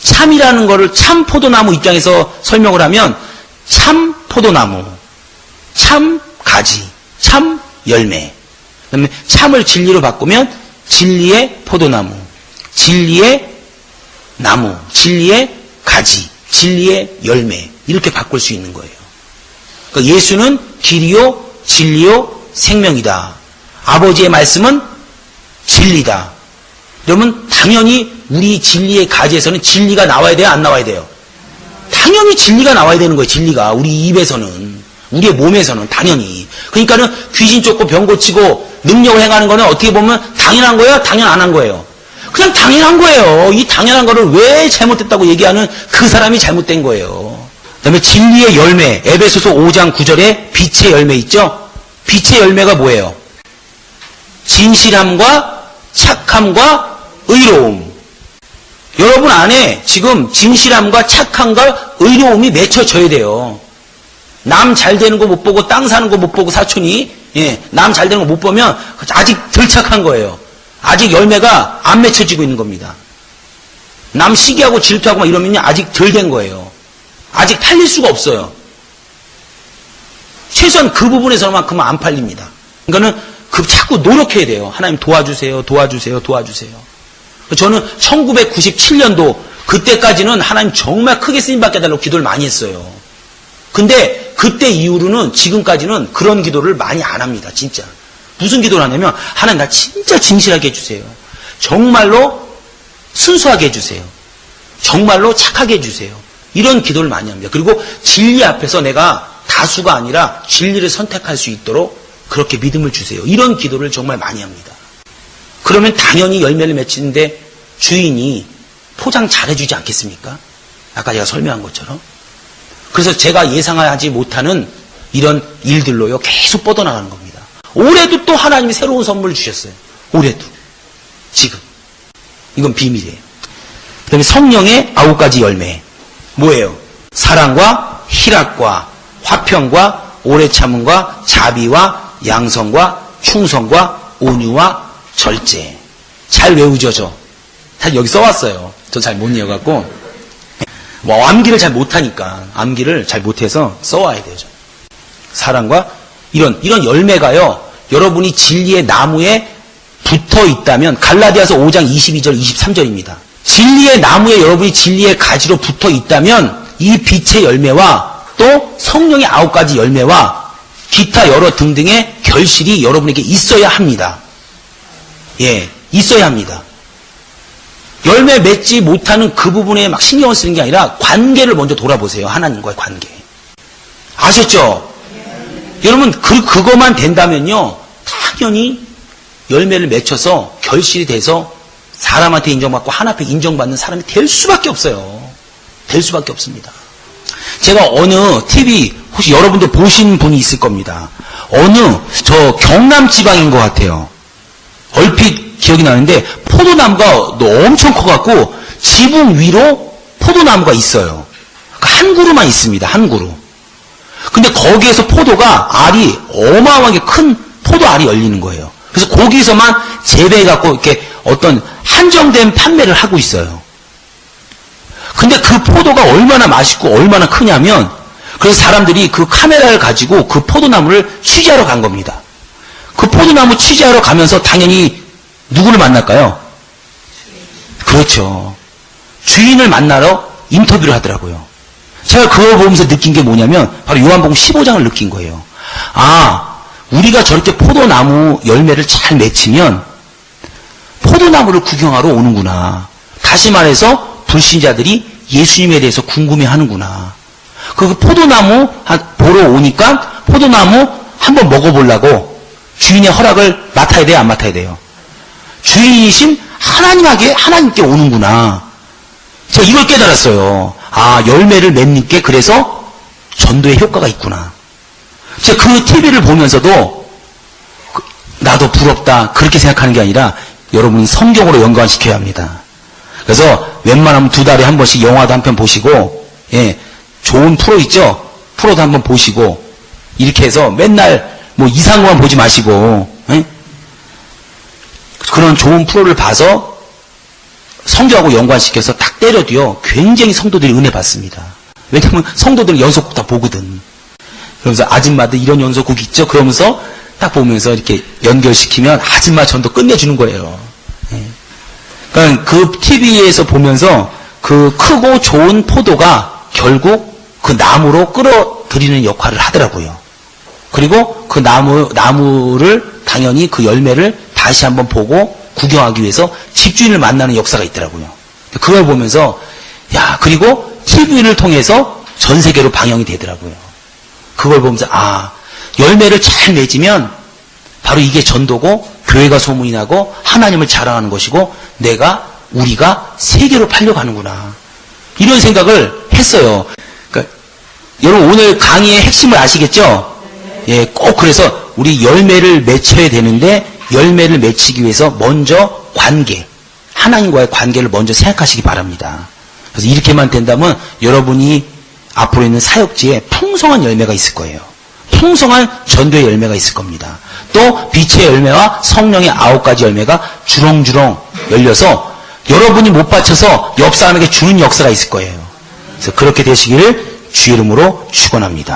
참이라는 거를 참 포도나무 입장에서 설명을 하면 참 포도나무, 참 가지, 참 열매. 그다음에 참을 진리로 바꾸면 진리의 포도나무, 진리의 나무, 진리의 가지, 진리의 열매. 이렇게 바꿀 수 있는 거예요. 그러니까 예수는 길이요, 진리요, 생명이다. 아버지의 말씀은 진리다. 그러면 당연히 우리 진리의 가지에서는 진리가 나와야 돼요? 안 나와야 돼요? 당연히 진리가 나와야 되는 거예요. 진리가. 우리 입에서는. 우리의 몸에서는 당연히. 그러니까는 귀신 쫓고 병 고치고 능력을 행하는 거는 어떻게 보면 당연한 거예요? 당연 안 한 거예요? 그냥 당연한 거예요. 이 당연한 거를 왜 잘못됐다고 얘기하는 그 사람이 잘못된 거예요. 그 다음에 진리의 열매. 에베소서 5장 9절에 빛의 열매 있죠? 빛의 열매가 뭐예요? 진실함과 착함과 의로움. 여러분 안에 지금 진실함과 착함과 의로움이 맺혀져야 돼요. 남 잘 되는 거 못 보고 땅 사는 거 못 보고 사촌이 남 잘 되는 거 못 보면 아직 덜 착한 거예요. 아직 열매가 안 맺혀지고 있는 겁니다. 남 시기하고 질투하고 막 이러면 아직 덜 된 거예요. 아직 팔릴 수가 없어요. 최소한 그 부분에서만큼은 안 팔립니다. 그러니까는 자꾸 노력해야 돼요. 하나님 도와주세요. 저는 1997년도 그때까지는 하나님 정말 크게 쓰임받게 해달라고 기도를 많이 했어요. 근데 그때 이후로는 지금까지는 그런 기도를 많이 안 합니다. 진짜. 무슨 기도를 하냐면 하나님 나 진짜 진실하게 해주세요. 정말로 순수하게 해주세요. 정말로 착하게 해주세요. 이런 기도를 많이 합니다. 그리고 진리 앞에서 내가 다수가 아니라 진리를 선택할 수 있도록 그렇게 믿음을 주세요. 이런 기도를 정말 많이 합니다. 그러면 당연히 열매를 맺히는데 주인이 포장 잘해주지 않겠습니까? 아까 제가 설명한 것처럼. 그래서 제가 예상하지 못하는 이런 일들로요 계속 뻗어나가는 겁니다. 올해도 또 하나님이 새로운 선물을 주셨어요. 올해도. 지금. 이건 비밀이에요. 그 다음에 성령의 9가지 열매. 뭐예요? 사랑과 희락과 화평과 오래 참음과 자비와 양성과 충성과 온유와 절제. 잘 외우죠, 저. 사실 여기 써왔어요. 저 잘 못 외워갖고. 뭐 암기를 잘 못하니까 암기를 잘 못해서 써와야 돼요. 저. 사랑과 이런 열매가요. 여러분이 진리의 나무에 붙어 있다면 갈라디아서 5장 22절 23절입니다. 진리의 나무에 여러분이 진리의 가지로 붙어 있다면 이 빛의 열매와 또 성령의 9가지 열매와 기타 여러 등등의 결실이 여러분에게 있어야 합니다. 예, 있어야 합니다. 열매 맺지 못하는 그 부분에 막 신경을 쓰는 게 아니라 관계를 먼저 돌아보세요. 하나님과의 관계. 아셨죠? 여러분 그거만 된다면요 당연히 열매를 맺혀서 결실이 돼서 사람한테 인정받고 하나님 앞에 인정받는 사람이 될 수밖에 없어요. 될 수밖에 없습니다. 제가 어느 TV 혹시 여러분들 보신 분이 있을 겁니다. 어느 저 경남 지방인 것 같아요. 얼핏 기억이 나는데 포도나무가 엄청 커갖고 지붕 위로 포도나무가 있어요. 한 그루만 있습니다. 한 그루. 근데 거기에서 포도가 알이 어마어마하게 큰 포도 알이 열리는 거예요. 그래서 거기서만 재배해갖고 이렇게 어떤 한정된 판매를 하고 있어요. 근데 그 포도가 얼마나 맛있고 얼마나 크냐면 그래서 사람들이 그 카메라를 가지고 그 포도나무를 취재하러 간 겁니다. 그 포도나무 취재하러 가면서 당연히 누구를 만날까요? 그렇죠. 주인을 만나러 인터뷰를 하더라고요. 제가 그걸 보면서 느낀 게 뭐냐면 바로 요한복음 15장을 느낀 거예요. 아, 우리가 저렇게 포도나무 열매를 잘 맺히면 포도나무를 구경하러 오는구나. 다시 말해서 불신자들이 예수님에 대해서 궁금해하는구나. 그 포도나무 보러 오니까 포도나무 한번 먹어보려고 주인의 허락을 맡아야 돼요? 안 맡아야 돼요? 주인이신 하나님께 오는구나. 제가 이걸 깨달았어요. 아, 열매를 맺는 게 그래서 전도의 효과가 있구나. 제가 그 TV를 보면서도 나도 부럽다 그렇게 생각하는 게 아니라 여러분이 성경으로 연관시켜야 합니다. 그래서 웬만하면 2달에 한 번씩 영화도 한 편 보시고, 예, 좋은 프로 있죠? 프로도 한 번 보시고, 이렇게 해서 맨날 뭐 이상한 것만 보지 마시고, 예? 그런 좋은 프로를 봐서 성경하고 연관시켜서 딱 때려도요, 굉장히 성도들이 은혜 받습니다. 왜냐면 성도들은 연속곡 다 보거든. 그러면서 아줌마들 이런 연속곡 있죠? 그러면서 딱 보면서 이렇게 연결시키면 아줌마 전도 끝내주는 거예요. 예. 그러니까 그 TV에서 보면서 그 크고 좋은 포도가 결국 그 나무로 끌어들이는 역할을 하더라고요. 그리고 그 나무를 당연히 그 열매를 다시 한번 보고 구경하기 위해서 집주인을 만나는 역사가 있더라고요. 그걸 보면서 야, 그리고 TV를 통해서 전 세계로 방영이 되더라고요. 그걸 보면서 아, 열매를 잘 맺으면 바로 이게 전도고 교회가 소문이 나고 하나님을 자랑하는 것이고 우리가 세계로 팔려가는구나. 이런 생각을 했어요. 그러니까 여러분 오늘 강의의 핵심을 아시겠죠? 예, 꼭 그래서 우리 열매를 맺혀야 되는데 열매를 맺히기 위해서 먼저 하나님과의 관계를 먼저 생각하시기 바랍니다. 그래서 이렇게만 된다면 여러분이 앞으로 있는 사역지에 풍성한 열매가 있을 거예요. 풍성한 전도의 열매가 있을 겁니다. 또 빛의 열매와 성령의 9가지 열매가 주렁주렁 열려서 여러분이 못 받쳐서 옆 사람에게 주는 역사가 있을 거예요. 그래서 그렇게 되시기를 주의 이름으로 축원합니다.